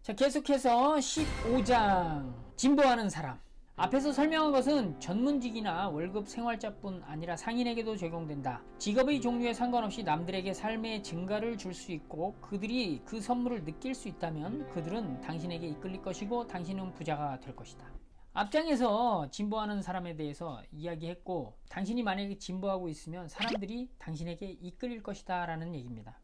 자, 계속해서 15장 진보하는 사람. 앞에서 설명한 것은 전문직이나 월급 생활자뿐 아니라 상인에게도 적용된다. 직업의 종류에 상관없이 남들에게 삶의 증가를 줄 수 있고 그들이 그 선물을 느낄 수 있다면 그들은 당신에게 이끌릴 것이고 당신은 부자가 될 것이다. 앞장에서 진보하는 사람에 대해서 이야기했고, 당신이 만약에 진보하고 있으면 사람들이 당신에게 이끌릴 것이다 라는 얘기입니다.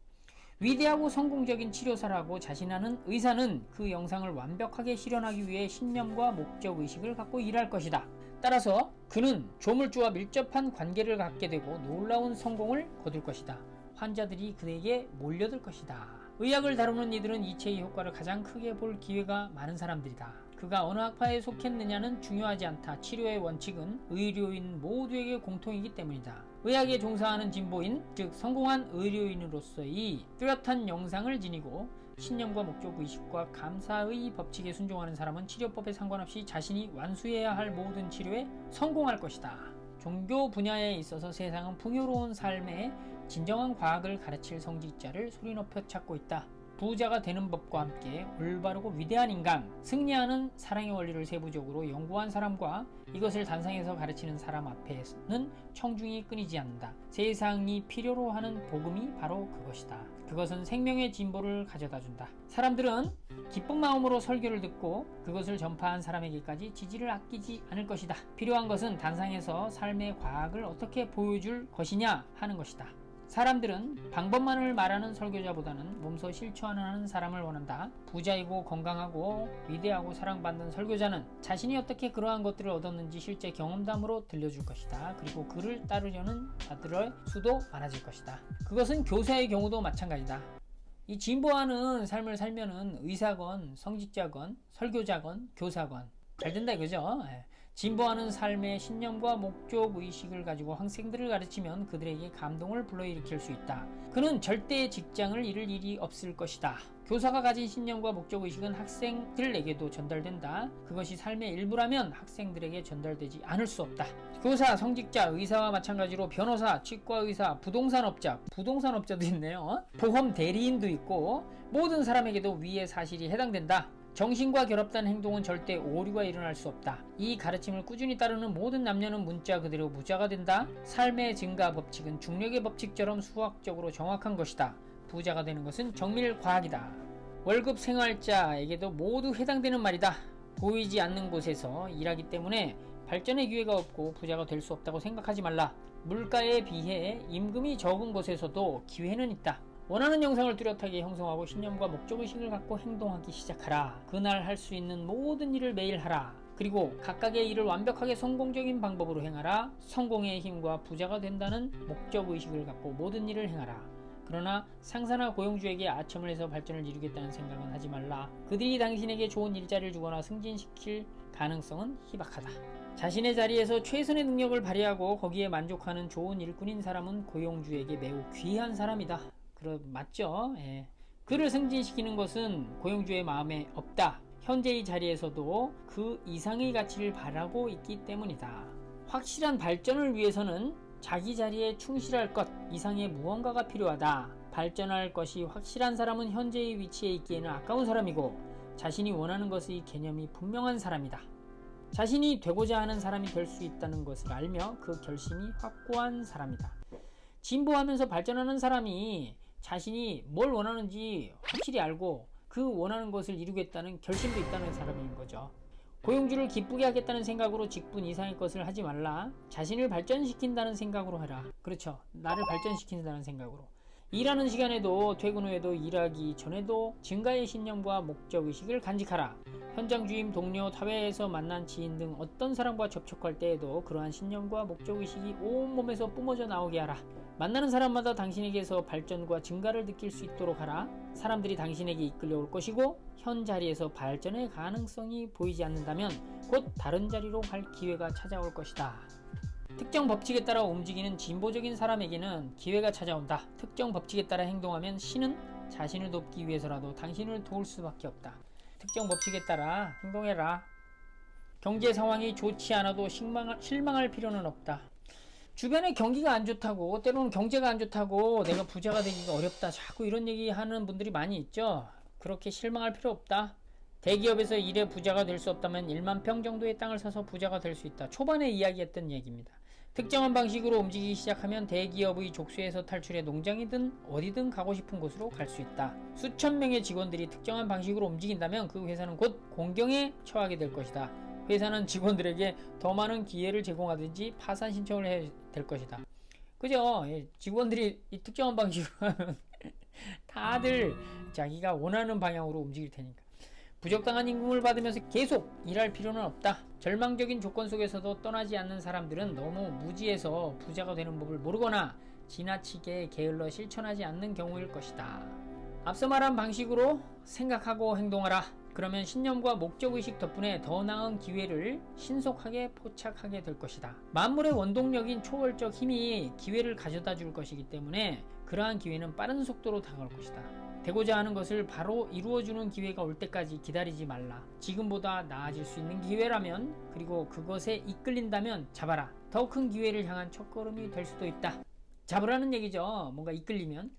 위대하고 성공적인 치료사라고 자신하는 의사는 그 영상을 완벽하게 실현하기 위해 신념과 목적의식을 갖고 일할 것이다. 따라서 그는 조물주와 밀접한 관계를 갖게 되고 놀라운 성공을 거둘 것이다. 환자들이 그에게 몰려들 것이다. 의학을 다루는 이들은 이체의 효과를 가장 크게 볼 기회가 많은 사람들이다. 그가 어느 학파에 속했느냐는 중요하지 않다. 치료의 원칙은 의료인 모두에게 공통이기 때문이다. 의학에 종사하는 진보인, 즉 성공한 의료인으로서의 뚜렷한 영상을 지니고 신념과 목적의식과 감사의 법칙에 순종하는 사람은 치료법에 상관없이 자신이 완수해야 할 모든 치료에 성공할 것이다. 종교 분야에 있어서 세상은 풍요로운 삶의 진정한 과학을 가르칠 성직자를 소리 높여 찾고 있다. 부자가 되는 법과 함께 올바르고 위대한 인간, 승리하는 사랑의 원리를 세부적으로 연구한 사람과 이것을 단상에서 가르치는 사람 앞에는 청중이 끊이지 않는다. 세상이 필요로 하는 복음이 바로 그것이다. 그것은 생명의 진보를 가져다 준다. 사람들은 기쁜 마음으로 설교를 듣고 그것을 전파한 사람에게까지 지지를 아끼지 않을 것이다. 필요한 것은 단상에서 삶의 과학을 어떻게 보여줄 것이냐 하는 것이다. 사람들은 방법만을 말하는 설교자보다는 몸소 실천하는 사람을 원한다. 부자이고 건강하고 위대하고 사랑받는 설교자는 자신이 어떻게 그러한 것들을 얻었는지 실제 경험담으로 들려줄 것이다. 그리고 그를 따르려는 자들의 수도 많아질 것이다. 그것은 교사의 경우도 마찬가지다. 이 진보하는 삶을 살면은 의사건, 성직자건, 설교자건, 교사건 잘 된다 이거죠. 진보하는 삶의 신념과 목적의식을 가지고 학생들을 가르치면 그들에게 감동을 불러일으킬 수 있다. 그는 절대 직장을 잃을 일이 없을 것이다. 교사가 가진 신념과 목적의식은 학생들에게도 전달된다. 그것이 삶의 일부라면 학생들에게 전달되지 않을 수 없다. 교사, 성직자, 의사와 마찬가지로 변호사, 치과의사, 부동산업자도 있네요. 보험 대리인도 있고 모든 사람에게도 위의 사실이 해당된다. 정신과 결합된 행동은 절대 오류가 일어날 수 없다. 이 가르침을 꾸준히 따르는 모든 남녀는 문자 그대로 부자가 된다. 삶의 증가 법칙은 중력의 법칙처럼 수학적으로 정확한 것이다. 부자가 되는 것은 정밀 과학이다. 월급 생활자에게도 모두 해당되는 말이다. 보이지 않는 곳에서 일하기 때문에 발전의 기회가 없고 부자가 될 수 없다고 생각하지 말라. 물가에 비해 임금이 적은 곳에서도 기회는 있다. 원하는 영상을 뚜렷하게 형성하고 신념과 목적의식을 갖고 행동하기 시작하라. 그날 할 수 있는 모든 일을 매일 하라. 그리고 각각의 일을 완벽하게 성공적인 방법으로 행하라. 성공의 힘과 부자가 된다는 목적의식을 갖고 모든 일을 행하라. 그러나 상사나 고용주에게 아첨을 해서 발전을 이루겠다는 생각은 하지 말라. 그들이 당신에게 좋은 일자리를 주거나 승진시킬 가능성은 희박하다. 자신의 자리에서 최선의 능력을 발휘하고 거기에 만족하는 좋은 일꾼인 사람은 고용주에게 매우 귀한 사람이다. 맞죠? 예. 그를 승진시키는 것은 고용주의 마음에 없다. 현재의 자리에서도 그 이상의 가치를 바라고 있기 때문이다. 확실한 발전을 위해서는 자기 자리에 충실할 것 이상의 무언가가 필요하다. 발전할 것이 확실한 사람은 현재의 위치에 있기에는 아까운 사람이고 자신이 원하는 것의 개념이 분명한 사람이다. 자신이 되고자 하는 사람이 될 수 있다는 것을 알며 그 결심이 확고한 사람이다. 진보하면서 발전하는 사람이 자신이 뭘 원하는지 확실히 알고 그 원하는 것을 이루겠다는 결심도 있다는 사람인 거죠. 고용주를 기쁘게 하겠다는 생각으로 직분 이상의 것을 하지 말라. 자신을 발전시킨다는 생각으로 해라. 그렇죠. 나를 발전시킨다는 생각으로. 일하는 시간에도 퇴근 후에도 일하기 전에도 증가의 신념과 목적의식을 간직하라. 현장 주임, 동료, 타회에서 만난 지인 등 어떤 사람과 접촉할 때에도 그러한 신념과 목적의식이 온몸에서 뿜어져 나오게 하라. 만나는 사람마다 당신에게서 발전과 증가를 느낄 수 있도록 하라. 사람들이 당신에게 이끌려올 것이고 현 자리에서 발전의 가능성이 보이지 않는다면 곧 다른 자리로 갈 기회가 찾아올 것이다. 특정 법칙에 따라 움직이는 진보적인 사람에게는 기회가 찾아온다. 특정 법칙에 따라 행동하면 신은 자신을 돕기 위해서라도 당신을 도울 수밖에 없다. 특정 법칙에 따라 행동해라. 경제 상황이 좋지 않아도 실망할 필요는 없다. 주변에 경기가 안 좋다고, 때로는 경제가 안 좋다고 내가 부자가 되기가 어렵다, 자꾸 이런 얘기 하는 분들이 많이 있죠. 그렇게 실망할 필요 없다. 대기업에서 일해 부자가 될 수 없다면 1만 평 정도의 땅을 사서 부자가 될 수 있다. 초반에 이야기했던 얘기입니다. 특정한 방식으로 움직이기 시작하면 대기업의 족쇄에서 탈출해 농장이든 어디든 가고 싶은 곳으로 갈 수 있다. 수천 명의 직원들이 특정한 방식으로 움직인다면 그 회사는 곧 공경에 처하게 될 것이다. 회사는 직원들에게 더 많은 기회를 제공하든지 파산 신청을 해야 될 것이다. 그죠? 직원들이 이 특정한 방식으로 하면 다들 자기가 원하는 방향으로 움직일 테니까. 부적당한 임금을 받으면서 계속 일할 필요는 없다. 절망적인 조건 속에서도 떠나지 않는 사람들은 너무 무지해서 부자가 되는 법을 모르거나 지나치게 게을러 실천하지 않는 경우일 것이다. 앞서 말한 방식으로 생각하고 행동하라. 그러면 신념과 목적의식 덕분에 더 나은 기회를 신속하게 포착하게 될 것이다. 만물의 원동력인 초월적 힘이 기회를 가져다 줄 것이기 때문에 그러한 기회는 빠른 속도로 다가올 것이다. 되고자 하는 것을 바로 이루어주는 기회가 올 때까지 기다리지 말라. 지금보다 나아질 수 있는 기회라면, 그리고 그것에 이끌린다면 잡아라. 더 큰 기회를 향한 첫걸음이 될 수도 있다. 잡으라는 얘기죠. 뭔가 이끌리면.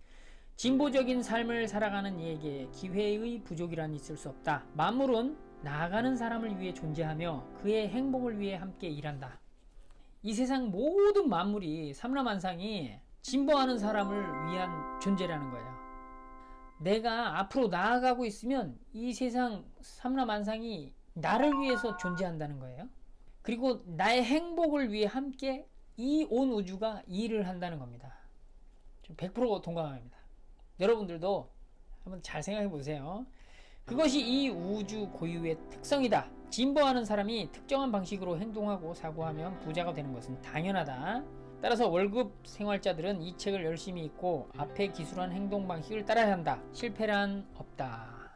진보적인 삶을 살아가는 이에게 기회의 부족이란 있을 수 없다. 만물은 나아가는 사람을 위해 존재하며 그의 행복을 위해 함께 일한다. 이 세상 모든 만물이 삼라만상이 진보하는 사람을 위한 존재라는 거예요. 내가 앞으로 나아가고 있으면 이 세상 삼라만상이 나를 위해서 존재한다는 거예요. 그리고 나의 행복을 위해 함께 이 온 우주가 일을 한다는 겁니다. 100% 동감합니다. 여러분들도 한번 잘 생각해 보세요. 그것이 이 우주 고유의 특성이다. 진보하는 사람이 특정한 방식으로 행동하고 사고하면 부자가 되는 것은 당연하다. 따라서 월급 생활자들은 이 책을 열심히 읽고 앞에 기술한 행동 방식을 따라야 한다. 실패란 없다.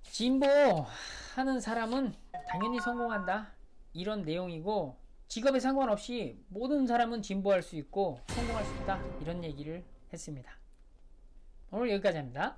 진보하는 사람은 당연히 성공한다. 이런 내용이고, 직업에 상관없이 모든 사람은 진보할 수 있고 성공할 수 있다. 이런 얘기를 했습니다. 오늘 여기까지 합니다.